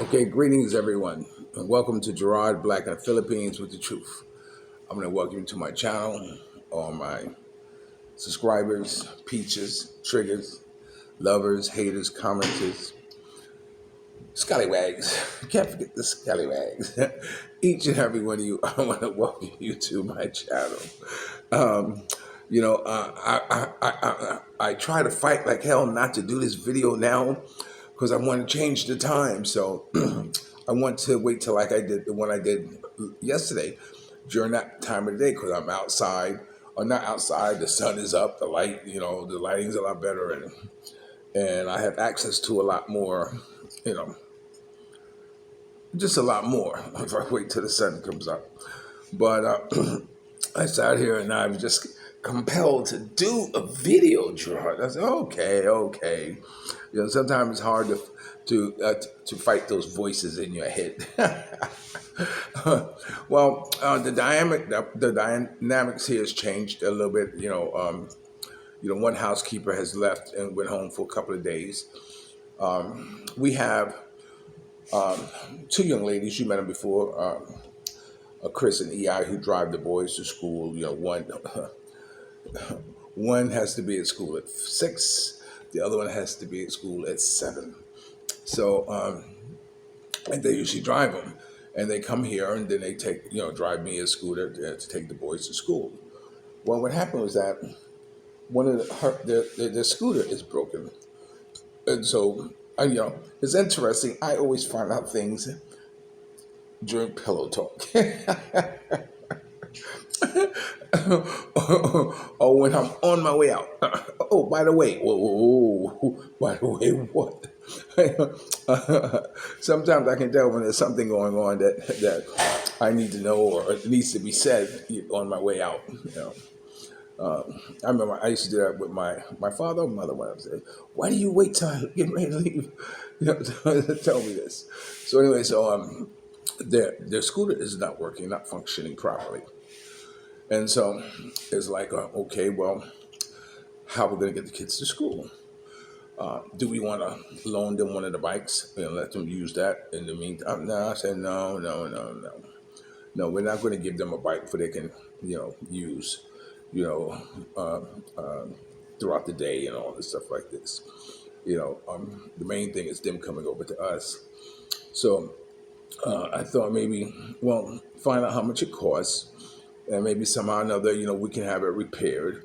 Okay, greetings everyone, and welcome to Gerard Black in the Philippines with the Truth. I'm going to welcome you to my channel, all my subscribers, peaches, triggers, lovers, haters, commenters, scallywags. Can't forget the scallywags. Each and every one of you, I want to welcome you to my channel. Um, I try to fight like hell not to do this video now because I want to change the time. So I want to wait till like I did the one I did yesterday during that time of the day because I'm outside or not outside. The sun is up, the light, the lighting's a lot better, and I have access to a lot more, you know, just a lot more if I wait till the sun comes up. But I sat here and I was just compelled to do a video, Gerard. I said, okay. Sometimes it's hard to fight those voices in your head. Well, the dynamics here has changed a little bit. One housekeeper has left and went home for a couple of days. We have two young ladies. You met them before. Chris and EI, who drive the boys to school. One has to be at school at 6. The other one has to be at school at 7. So, and they usually drive them, and they come here, and then they drive me a scooter to take the boys to school. Well, what happened was that one of the scooter is broken, and so it's interesting. I always find out things during pillow talk. Or when I'm on my way out. Oh, by the way, by the way, what? Sometimes I can tell when there's something going on that I need to know or it needs to be said on my way out. I remember I used to do that with my father or mother when I was there. Why do you wait till I get ready to leave? To tell me this. So anyway, their scooter is not working, not functioning properly. And so it's like, okay, well, how are we going to get the kids to school? Do we want to loan them one of the bikes and let them use that in the meantime? No, I said, no. No, we're not going to give them a bike for they can, use, you know, uh, uh, throughout the day and all this stuff like this. The main thing is them coming over to us. So I thought maybe, well, find out how much it costs, and maybe somehow or another, we can have it repaired,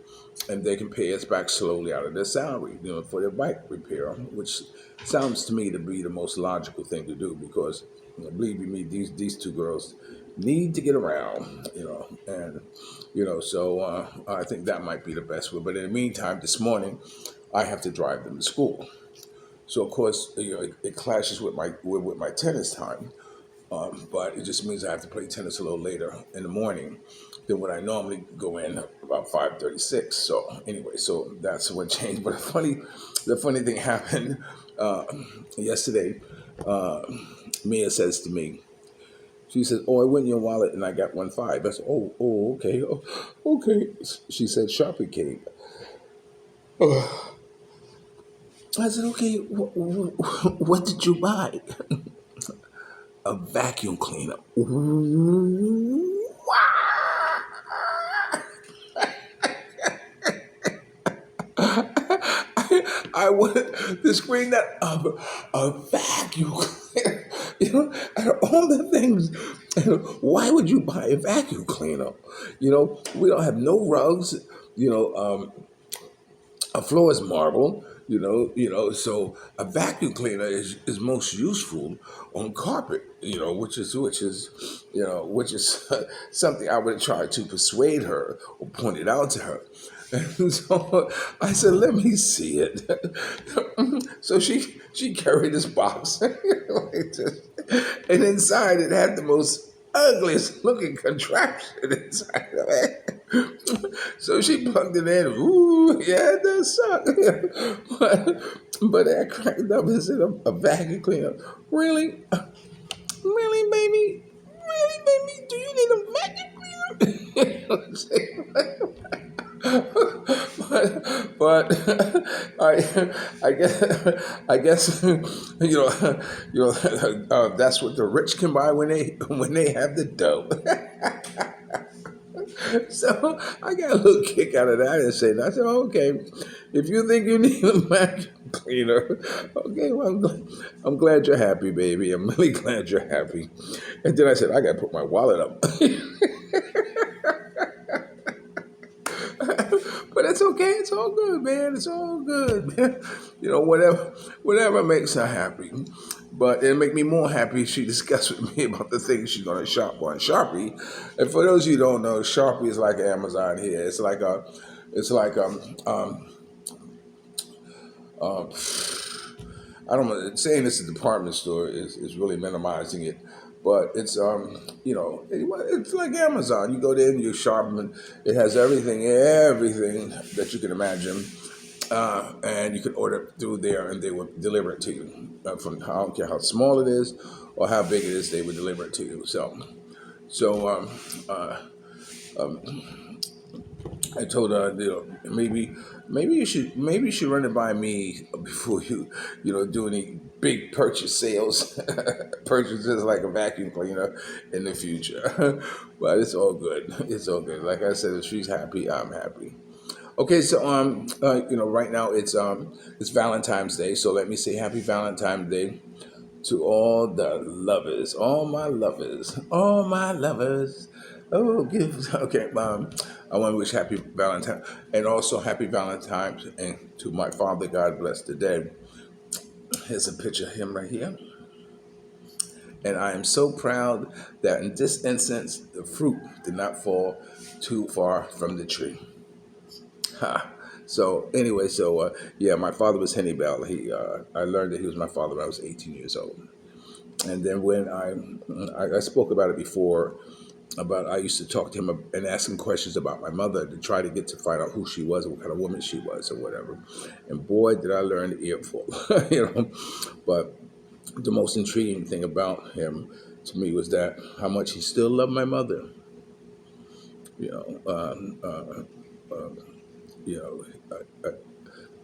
and they can pay us back slowly out of their salary, for their bike repair, which sounds to me to be the most logical thing to do because, believe you me, these two girls need to get around, and so I think that might be the best way. But in the meantime, this morning, I have to drive them to school. So of course, it clashes with my tennis time. But it just means I have to play tennis a little later in the morning than what I normally go in about 5:36. So anyway, so that's what changed. But the funny thing happened yesterday. Mia says to me, she says, "Oh, I went in your wallet and I got 1.5." I said, "Oh, okay, okay." She said, "Sharpie cake." I said, "Okay, what did you buy?" A vacuum cleaner. I would the screen that a vacuum cleaner. Out of all the things, why would you buy a vacuum cleaner? We don't have no rugs. A floor is marble. So a vacuum cleaner is most useful on carpet. Which is something I would have tried to persuade her or point it out to her. And so I said, "Let me see it." So she carried this box, like this, and inside it had the most ugliest looking contraption inside of it. So she plugged it in. Ooh, yeah, it does suck. but that cracked up and said, "A vacuum cleaner. Really? Really, baby? Really, baby? Do you need a vacuum cleaner?" You know what I'm saying? but I guess that's what the rich can buy when they have the dough. So I got a little kick out of that and I said, okay, if you think you need a vacuum cleaner, okay, well, I'm glad you're happy, baby. I'm really glad you're happy. And then I said, I got to put my wallet up. But it's okay. It's all good, man. It's all good, man. Whatever makes her happy. But it'll make me more happy if she discusses with me about the things she's going to shop on Sharpie. And for those of you who don't know, Sharpie is like Amazon here. Um, um, I don't know. Saying it's a department store is really minimizing it, but it's like Amazon. You go there and you shop, and it has everything that you can imagine, and you can order it through there, and they will deliver it to you. I don't care how small it is or how big it is, they will deliver it to you. So uh, I told her, maybe you should run it by me before you do any big purchase sales, purchases like a vacuum cleaner in the future. But it's all good. It's all good. Like I said, if she's happy, I'm happy. Okay, so right now it's Valentine's Day, so let me say Happy Valentine's Day to all the lovers, all my lovers, all my lovers. Oh, give okay. I want to wish Happy Valentine and also Happy Valentine's and to my father. God bless the day. Here's a picture of him right here, and I am so proud that in this instance the fruit did not fall too far from the tree. Ha. So anyway, yeah, my father was Henny Bell. I learned that he was my father when I was 18 years old. And then when I spoke about it before, about I used to talk to him and ask him questions about my mother to try to get to find out who she was, what kind of woman she was, or whatever. And boy, did I learn the earful, you know. But the most intriguing thing about him to me was that how much he still loved my mother. You know, you know,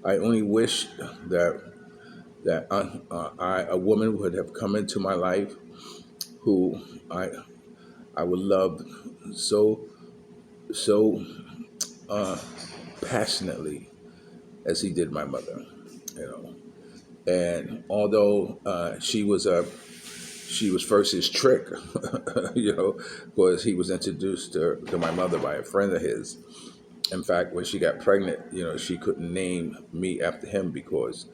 I only wish that a woman would have come into my life who I would love so so uh, passionately as he did my mother, you know. And although she was first his trick, because he was introduced to my mother by a friend of his. In fact, when she got pregnant, she couldn't name me after him because,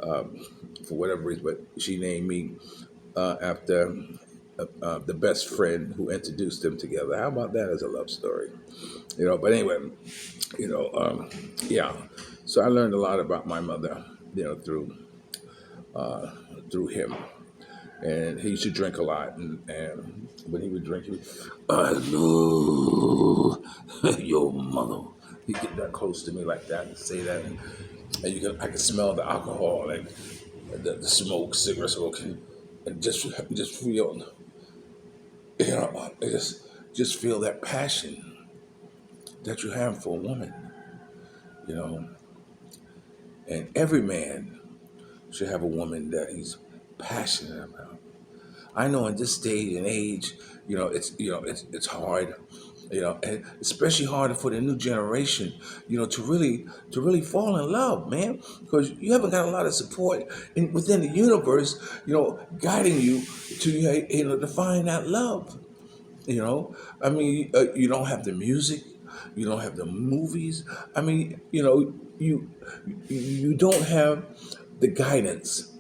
um, for whatever reason, but she named me after the best friend who introduced them together. How about that as a love story? But anyway, you know, um, yeah. So I learned a lot about my mother, uh, through him. And he used to drink a lot, and when he would drink, I love your mother. He'd get that close to me like that and say that, and I could smell the alcohol and the smoke, cigarette smoke, and just feel, just feel that passion that you have for a woman, you know. And every man should have a woman that he's passionate about. I know in this day and age, it's hard, and especially harder for the new generation, to really fall in love, man, because you haven't got a lot of support within the universe, guiding you to to find that love. I mean, you don't have the music, you don't have the movies. I mean, you don't have the guidance,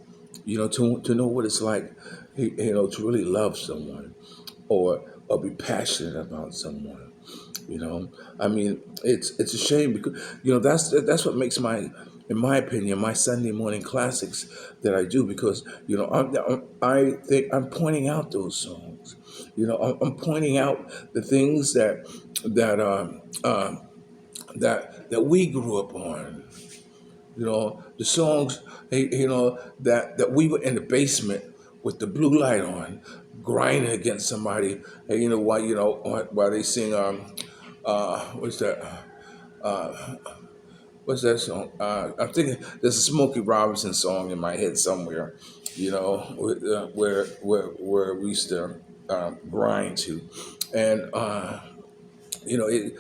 to know what it's like, to really love someone, or be passionate about someone. I mean, it's a shame because that's what makes in my opinion, my Sunday morning classics that I do, because I think I'm pointing out those songs. I'm pointing out the things that that we grew up on. The songs, that we were in the basement with the blue light on, grinding against somebody. Hey, while they sing, what's that? Uh, what's that song? I'm thinking there's a Smokey Robinson song in my head somewhere, where we used to grind to, and you know it,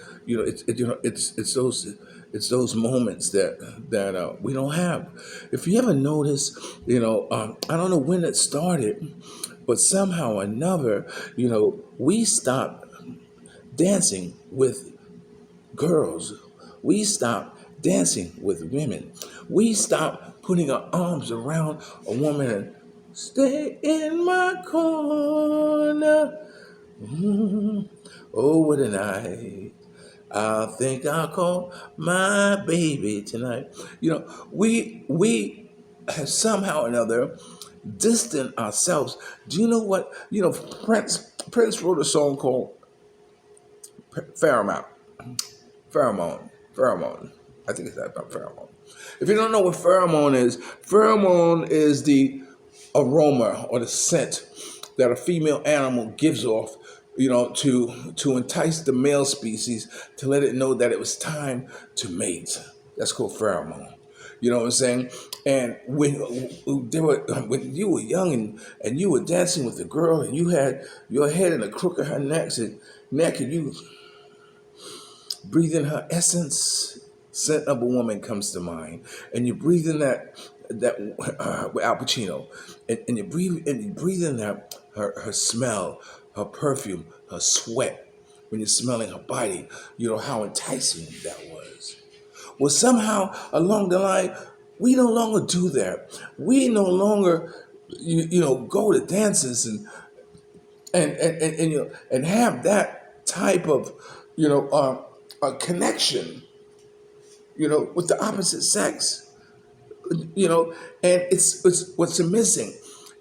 it's those moments that we don't have. If you ever notice, I don't know when it started, but somehow or another, we stopped dancing with girls. We stopped dancing with women. We stopped putting our arms around a woman and stay in my corner. Mm, oh, what a night. I think I'll call my baby tonight. We have somehow or another distanced ourselves. Do you know what? Prince wrote a song called Paramount. Pheromone. I think it's that about pheromone. If you don't know what pheromone is the aroma or the scent that a female animal gives off, to entice the male species to let it know that it was time to mate. That's called pheromone. You know what I'm saying? And when you were young and you were dancing with a girl and you had your head in the crook of her neck and you breathe in her essence, scent of a woman comes to mind, and you breathe in that with Al Pacino, and you breathe in that her smell, her perfume, her sweat. When you're smelling her body, you know how enticing that was. Well, somehow along the line, we no longer do that. We no longer, go to dances and have that type of, a connection, with the opposite sex, you know, and it's what's missing.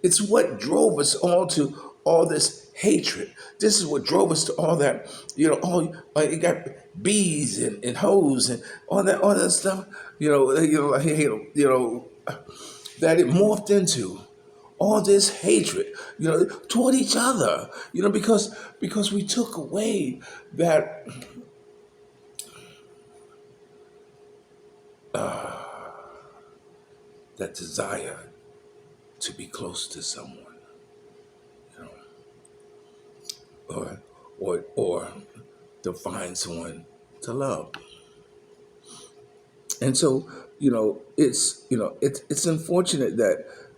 It's what drove us all to all this hatred. This is what drove us to all that, all you got bees and hoes and all that stuff, that it morphed into all this hatred, toward each other, because we took away that desire to be close to someone, you know, or to find someone to love. And so, it's unfortunate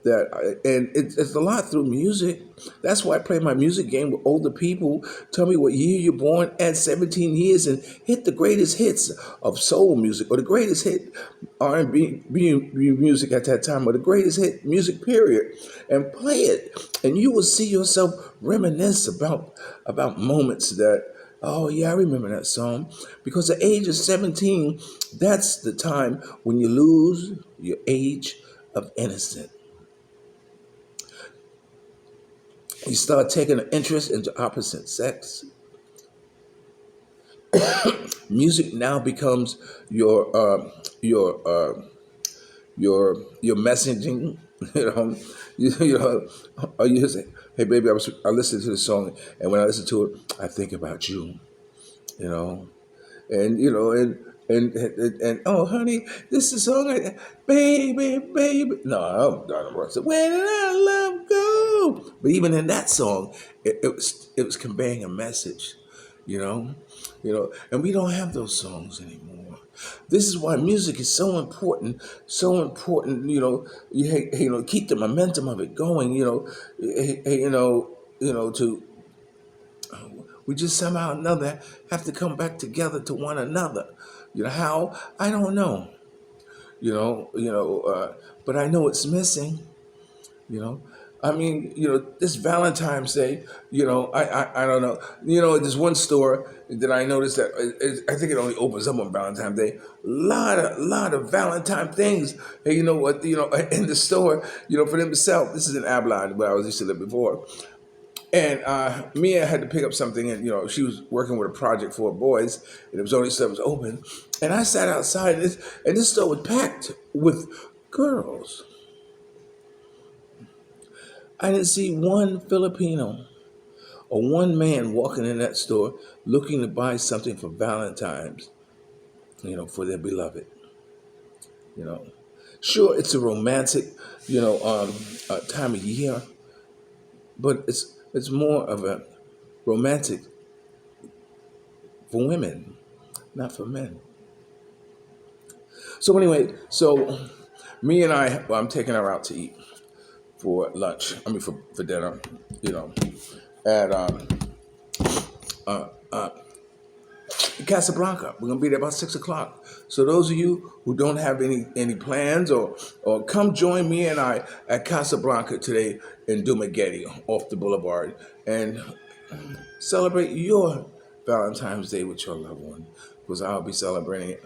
and it's a lot through music. That's why I play my music game with older people. Tell me what year you're born, add 17 years, and hit the greatest hits of soul music, or the greatest hit R&B music at that time, or the greatest hit music period, and play it, and you will see yourself reminisce about moments that. Oh yeah, I remember that song. Because at the age of 17, that's the time when you lose your age of innocence. You start taking an interest into opposite sex. Music now becomes your messaging. You know, you say, "Hey baby, I listened to the song, and when I listen to it, I think about you." You know, and oh honey, this is a song baby. No, I don't want to say where did our love go? But even in that song, it was conveying a message, you know, and we don't have those songs anymore. This is why music is so important, so important. Keep the momentum of it going. To we just somehow or another have to come back together to one another. You know how? I don't know. But I know it's missing. You know, I mean, this Valentine's Day. I don't know. There's one store that I noticed that I think it only opens up on Valentine's Day. Lot of Valentine things. And you know what? In the store. For them to sell. This is in Avalon, where I was used to live before. And Mia had to pick up something, and she was working with a project for boys, and it was only stuff was open. And I sat outside, and this store was packed with girls. I didn't see one Filipino or one man walking in that store looking to buy something for Valentine's. for their beloved. You know, sure, it's a romantic, time of year, but it's more of a romantic for women, not for men. So anyway, me and I'm taking her out to eat for lunch. I mean, for dinner. You know, at uh, uh, Casablanca. We're gonna be there about 6 o'clock. So those of you who don't have any plans, or come join me and I at Casablanca today in Dumaguete off the boulevard and celebrate your Valentine's Day with your loved one, because I'll be celebrating it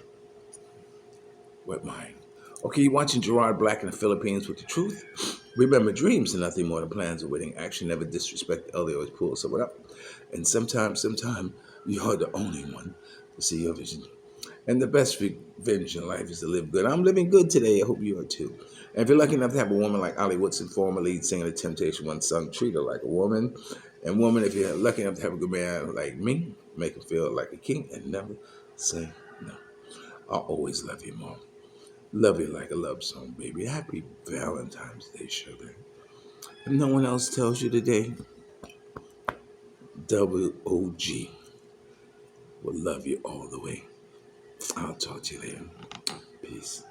with mine. Okay, you're watching Gerard Black in the Philippines with the truth. Remember, dreams are nothing more than plans of winning. Action never disrespect the other, always pull someone up. And sometimes you're the only one to see your vision. And the best revenge in life is to live good. I'm living good today. I hope you are too. And if you're lucky enough to have a woman like Ollie Woodson, former lead singer of Temptation One sung, treat her like a woman. And woman, if you're lucky enough to have a good man like me, make him feel like a king and never say no. I'll always love you more. Love you like a love song, baby. Happy Valentine's Day, sugar. If no one else tells you today, WOG will love you all the way. I'll talk to you later. Peace.